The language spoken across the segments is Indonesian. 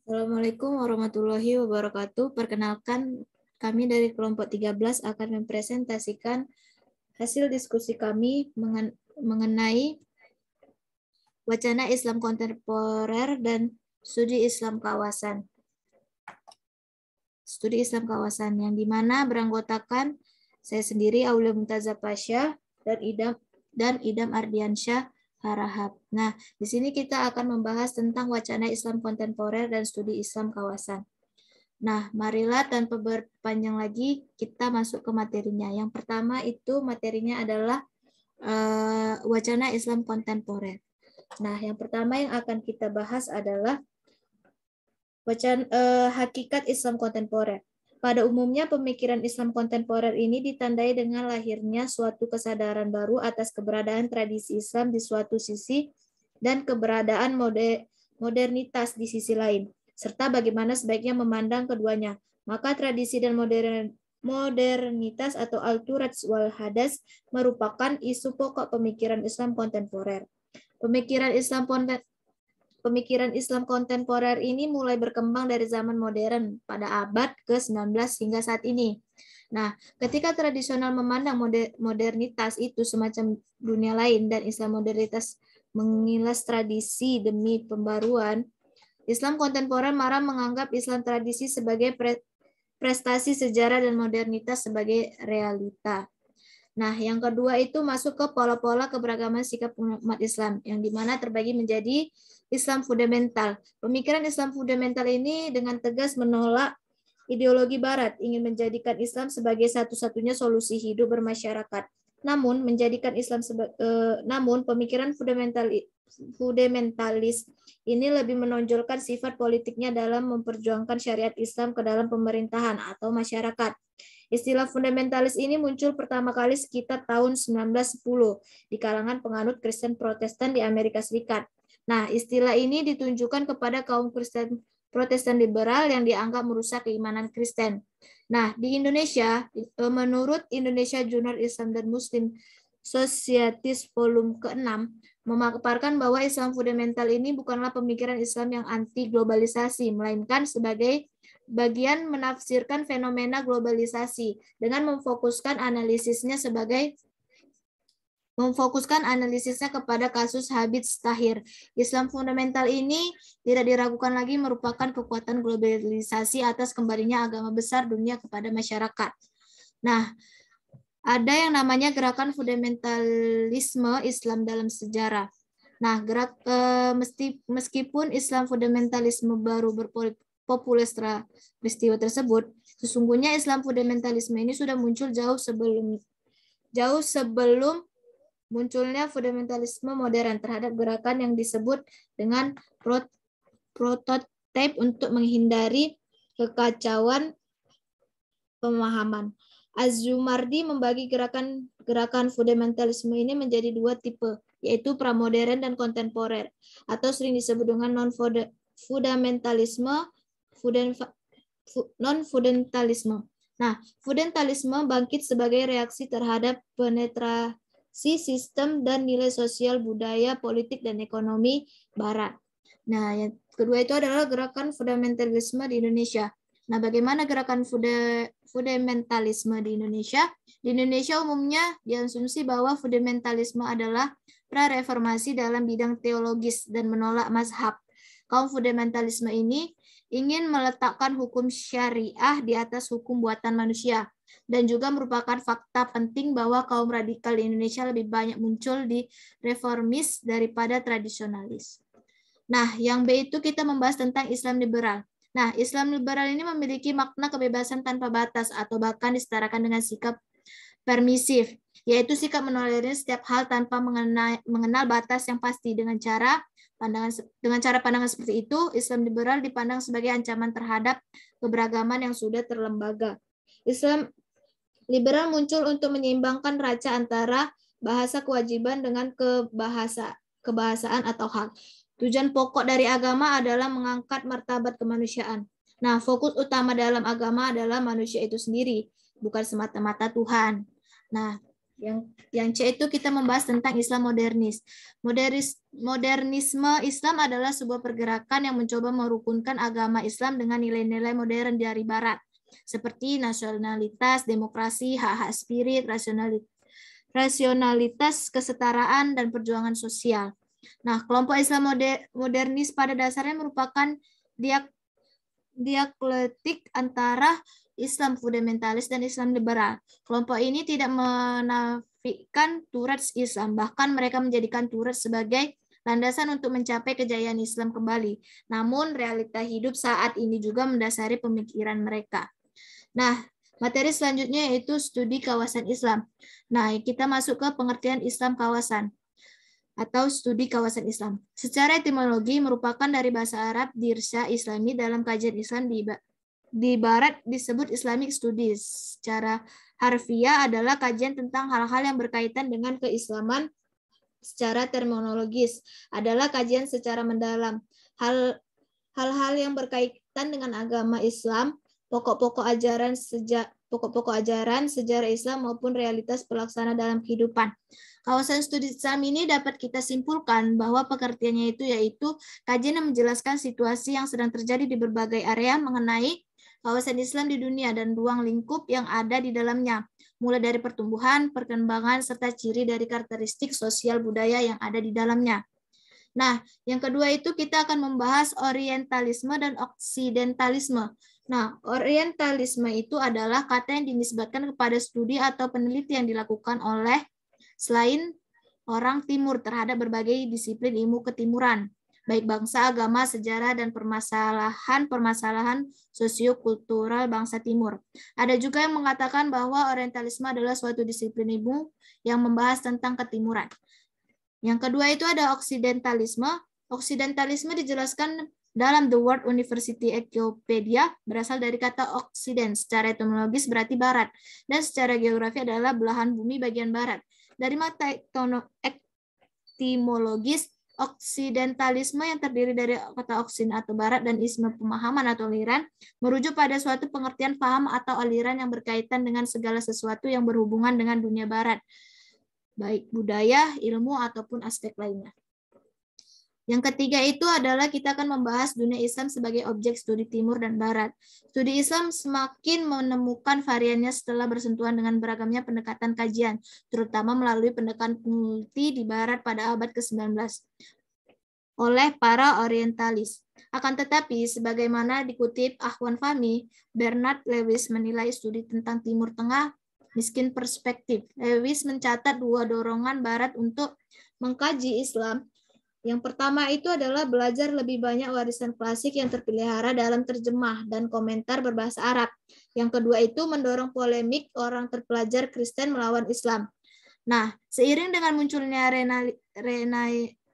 Assalamualaikum warahmatullahi wabarakatuh. Perkenalkan, kami dari kelompok 13 akan mempresentasikan hasil diskusi kami mengenai wacana Islam kontemporer dan studi Islam kawasan. Studi Islam kawasan yang dimana beranggotakan saya sendiri, Aulia Mumtazah Pasha, dan Idam Ardiansyah Harahap. Nah, di sini kita akan membahas tentang wacana Islam kontemporer dan studi Islam kawasan. Nah, marilah tanpa berpanjang lagi kita masuk ke materinya. Yang pertama itu materinya adalah wacana Islam kontemporer. Nah, yang pertama yang akan kita bahas adalah hakikat Islam kontemporer. Pada umumnya pemikiran Islam kontemporer ini ditandai dengan lahirnya suatu kesadaran baru atas keberadaan tradisi Islam di suatu sisi dan keberadaan modernitas di sisi lain, serta bagaimana sebaiknya memandang keduanya. Maka tradisi dan modernitas atau al-turats wal hadas merupakan isu pokok pemikiran Islam kontemporer. Pemikiran Islam kontemporer ini mulai berkembang dari zaman modern pada abad ke-19 hingga saat ini. Nah, ketika tradisional memandang modernitas itu semacam dunia lain dan Islam modernitas mengilas tradisi demi pembaruan, Islam kontemporer marah menganggap Islam tradisi sebagai prestasi sejarah dan modernitas sebagai realita. Nah, yang kedua itu masuk ke pola-pola keberagaman sikap umat Islam, yang dimana terbagi menjadi Islam fundamental. Pemikiran Islam fundamental ini dengan tegas menolak ideologi Barat, ingin menjadikan Islam sebagai satu-satunya solusi hidup bermasyarakat. Namun pemikiran fundamentalis ini lebih menonjolkan sifat politiknya dalam memperjuangkan syariat Islam ke dalam pemerintahan atau masyarakat. Istilah fundamentalis ini muncul pertama kali sekitar tahun 1910 di kalangan penganut Kristen Protestan di Amerika Serikat. Nah, istilah ini ditunjukkan kepada kaum Kristen Protestan liberal yang dianggap merusak keimanan Kristen. Nah, di Indonesia, menurut Indonesia Jurnal Islam dan Muslim Societies volume ke-6, memaparkan bahwa Islam fundamental ini bukanlah pemikiran Islam yang anti globalisasi, melainkan sebagai bagian menafsirkan fenomena globalisasi dengan memfokuskan analisisnya kepada kasus Habib Tahir. Islam fundamental ini tidak diragukan lagi merupakan kekuatan globalisasi atas kembalinya agama besar dunia kepada masyarakat. Nah, ada yang namanya gerakan fundamentalisme Islam dalam sejarah. Nah, meskipun Islam fundamentalisme baru populer setelah peristiwa tersebut, sesungguhnya Islam fundamentalisme ini sudah muncul jauh sebelum munculnya fundamentalisme modern terhadap gerakan yang disebut dengan prototipe untuk menghindari kekacauan pemahaman. Az-Zumardi membagi gerakan fundamentalisme ini menjadi dua tipe, yaitu pramodern dan kontemporer, atau sering disebut dengan non-fundamentalisme. Nah, fundamentalisme bangkit sebagai reaksi terhadap penetrasi sistem dan nilai sosial, budaya, politik, dan ekonomi Barat. Nah, yang kedua itu adalah gerakan fundamentalisme di Indonesia. Nah, bagaimana gerakan fundamentalisme di Indonesia? Di Indonesia umumnya diasumsi bahwa fundamentalisme adalah pra-reformasi dalam bidang teologis dan menolak mazhab. Kaum fundamentalisme ini ingin meletakkan hukum syariah di atas hukum buatan manusia, dan juga merupakan fakta penting bahwa kaum radikal di Indonesia lebih banyak muncul di reformis daripada tradisionalis. Nah, yang B itu kita membahas tentang Islam liberal. Nah, Islam liberal ini memiliki makna kebebasan tanpa batas atau bahkan disetarakan dengan sikap permisif, yaitu sikap menolerir setiap hal tanpa mengenal batas yang pasti. Dengan cara pandangan seperti itu, Islam liberal dipandang sebagai ancaman terhadap keberagaman yang sudah terlembaga. Islam liberal muncul untuk menyeimbangkan raca antara bahasa kewajiban dengan kebahasaan atau hak. Tujuan pokok dari agama adalah mengangkat martabat kemanusiaan. Nah, fokus utama dalam agama adalah manusia itu sendiri, bukan semata-mata Tuhan. Nah, Yang C itu kita membahas tentang Islam modernis. Modernisme Islam adalah sebuah pergerakan yang mencoba merukunkan agama Islam dengan nilai-nilai modern dari Barat, seperti nasionalitas, demokrasi, hak-hak spirit, rasionalitas, kesetaraan, dan perjuangan sosial. Nah, kelompok Islam modernis pada dasarnya merupakan dialektik antara Islam fundamentalis dan Islam liberal. Kelompok ini tidak menafikan Turas Islam, bahkan mereka menjadikan Turas sebagai landasan untuk mencapai kejayaan Islam kembali. Namun realita hidup saat ini juga mendasari pemikiran mereka. Nah, materi selanjutnya yaitu studi kawasan Islam. Nah, kita masuk ke pengertian Islam kawasan atau studi kawasan Islam. Secara etimologi merupakan dari bahasa Arab dirsya Islami. Dalam kajian Islam di Barat disebut Islamic Studies. Secara harfiah adalah kajian tentang hal-hal yang berkaitan dengan keislaman. Secara terminologis adalah kajian secara mendalam hal-hal yang berkaitan dengan agama Islam, pokok-pokok ajaran sejarah Islam maupun realitas pelaksana dalam kehidupan. Kawasan studi Islam ini dapat kita simpulkan bahwa pengertiannya yaitu kajian yang menjelaskan situasi yang sedang terjadi di berbagai area mengenai kawasan Islam di dunia dan ruang lingkup yang ada di dalamnya, mulai dari pertumbuhan, perkembangan, serta ciri dari karakteristik sosial budaya yang ada di dalamnya. Nah, yang kedua itu kita akan membahas orientalisme dan oksidentalisme. Nah, orientalisme itu adalah kata yang dinisbatkan kepada studi atau penelitian yang dilakukan oleh selain orang Timur terhadap berbagai disiplin ilmu ketimuran, baik bangsa, agama, sejarah, dan permasalahan sosiokultural bangsa Timur. Ada juga yang mengatakan bahwa orientalisme adalah suatu disiplin ilmu yang membahas tentang ketimuran. Yang kedua itu ada oksidentalisme. Oksidentalisme dijelaskan dalam The World University Encyclopedia berasal dari kata Oksiden. Secara etimologis berarti barat, dan secara geografi adalah belahan bumi bagian barat. Dari mata etimologis, oksidentalisme yang terdiri dari kata oksin atau barat dan isme pemahaman atau aliran merujuk pada suatu pengertian paham atau aliran yang berkaitan dengan segala sesuatu yang berhubungan dengan dunia barat, baik budaya, ilmu, ataupun aspek lainnya. Yang ketiga itu adalah kita akan membahas dunia Islam sebagai objek studi Timur dan Barat. Studi Islam semakin menemukan variannya setelah bersentuhan dengan beragamnya pendekatan kajian, terutama melalui pendekatan multi di Barat pada abad ke-19 oleh para orientalis. Akan tetapi, sebagaimana dikutip Ahwan Fahmi, Bernard Lewis menilai studi tentang Timur Tengah miskin perspektif. Lewis mencatat dua dorongan Barat untuk mengkaji Islam. Yang pertama itu adalah belajar lebih banyak warisan klasik yang terpelihara dalam terjemah dan komentar berbahasa Arab. Yang kedua itu mendorong polemik orang terpelajar Kristen melawan Islam. Nah, seiring dengan munculnya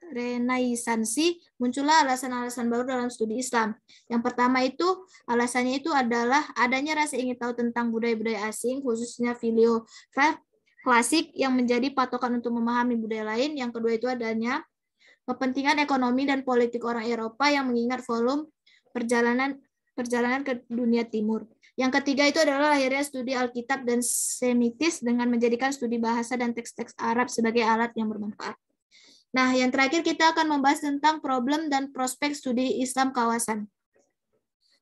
Renaisansi, muncullah alasan-alasan baru dalam studi Islam. Yang pertama itu, alasannya itu adalah adanya rasa ingin tahu tentang budaya-budaya asing, khususnya filiosofi klasik yang menjadi patokan untuk memahami budaya lain. Yang kedua itu adanya kepentingan ekonomi dan politik orang Eropa yang mengingat volume perjalanan ke dunia timur. Yang ketiga itu adalah lahirnya studi Alkitab dan Semitis dengan menjadikan studi bahasa dan teks-teks Arab sebagai alat yang bermanfaat. Nah, yang terakhir kita akan membahas tentang problem dan prospek studi Islam kawasan.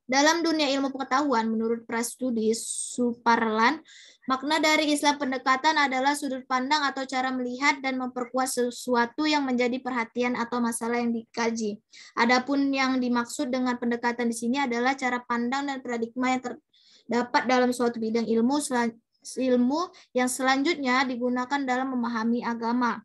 Dalam dunia ilmu pengetahuan, menurut prastudi Suparlan, makna dari Islam pendekatan adalah sudut pandang atau cara melihat dan memperkuat sesuatu yang menjadi perhatian atau masalah yang dikaji. Adapun yang dimaksud dengan pendekatan di sini adalah cara pandang dan paradigma yang terdapat dalam suatu bidang ilmu yang selanjutnya digunakan dalam memahami agama.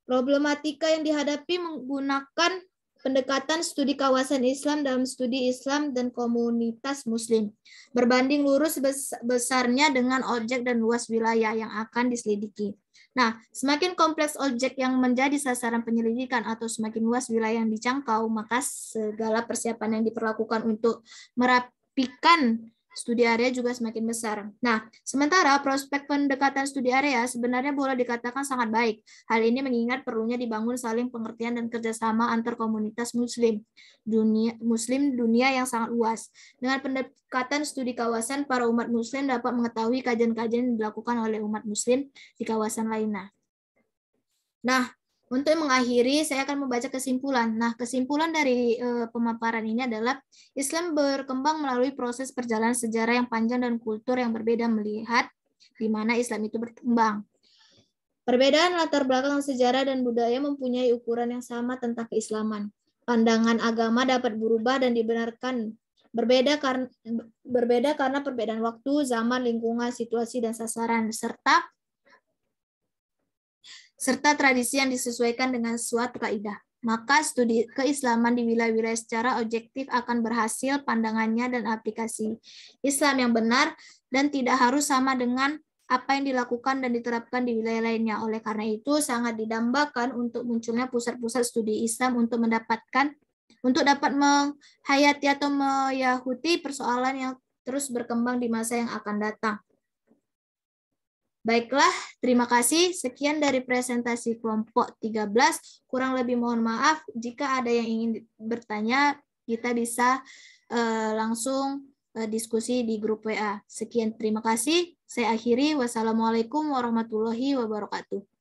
Problematika yang dihadapi menggunakan pendekatan studi kawasan Islam dalam studi Islam dan komunitas Muslim. Berbanding lurus besarnya dengan objek dan luas wilayah yang akan diselidiki. Nah, semakin kompleks objek yang menjadi sasaran penyelidikan atau semakin luas wilayah yang dicangkau, maka segala persiapan yang diperlakukan untuk merapikan studi area juga semakin besar. Nah, sementara prospek pendekatan studi area sebenarnya boleh dikatakan sangat baik. Hal ini mengingat perlunya dibangun saling pengertian dan kerjasama antar komunitas Muslim dunia yang sangat luas. Dengan pendekatan studi kawasan, para umat Muslim dapat mengetahui kajian-kajian yang dilakukan oleh umat Muslim di kawasan lainnya. Nah, untuk mengakhiri, saya akan membaca kesimpulan. Nah, kesimpulan dari pemaparan ini adalah Islam berkembang melalui proses perjalanan sejarah yang panjang dan kultur yang berbeda melihat di mana Islam itu berkembang. Perbedaan latar belakang sejarah dan budaya mempunyai ukuran yang sama tentang keislaman. Pandangan agama dapat berubah dan dibenarkan berbeda karena perbedaan waktu, zaman, lingkungan, situasi, dan sasaran, serta tradisi yang disesuaikan dengan suatu kaidah. Maka studi keislaman di wilayah-wilayah secara objektif akan berhasil pandangannya dan aplikasi Islam yang benar dan tidak harus sama dengan apa yang dilakukan dan diterapkan di wilayah lainnya. Oleh karena itu, sangat didambakan untuk munculnya pusat-pusat studi Islam untuk dapat menghayati atau meyahuti persoalan yang terus berkembang di masa yang akan datang. Baiklah, terima kasih. Sekian dari presentasi kelompok 13. Kurang lebih mohon maaf. Jika ada yang ingin bertanya, kita bisa langsung diskusi di grup WA. Sekian, terima kasih. Saya akhiri. Wassalamualaikum warahmatullahi wabarakatuh.